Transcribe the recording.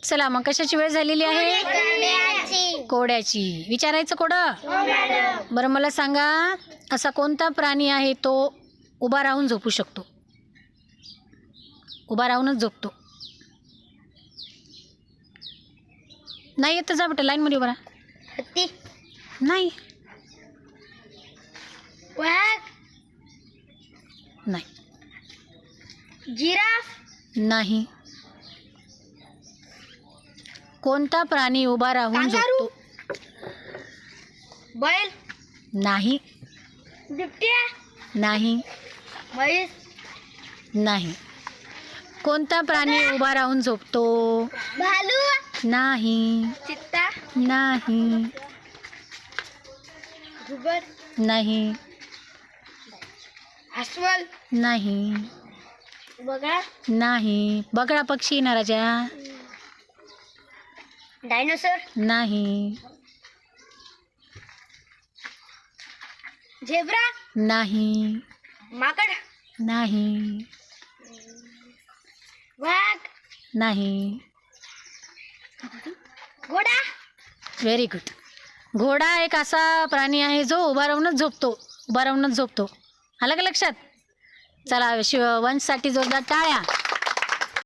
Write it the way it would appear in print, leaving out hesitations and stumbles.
चला मग कशाची वेळ झालेली आहे? कोड्याची. विचारायचं कोडं. बरं मला सांगा, असा कोणता प्राणी आहे तो उभा राहून झोपू शकतो? उभा राहूनच झोपतो. नाही येत जा बेटा, लाईनमध्ये उभा राहा. हत्ती, नाही वाघ, नाही जिराफ, नाही. कोणता प्राणी उभा राहून कांगारू, झोपतो? बैल, नाही बिबट्या, नाही म्हैस, नाही. कोणता प्राणी उभा राहून झोपतो? भालू, नाही चित्ता, नाही घुबड, नाही अस्वल, नाही बगळा, नाही. बगळा पक्षी ना राजा. डायनोसॉर, नाही झेब्रा, नाही माकड, नाही वाघ, नाही. घोडा. Very good. घोडा एक असा प्राणी आहे जो उभा राहूनच झोपतो. उभा राहूनच झोपतो. आलं का लक्षात? चला वंशसाठी जोरदार टाळ्या.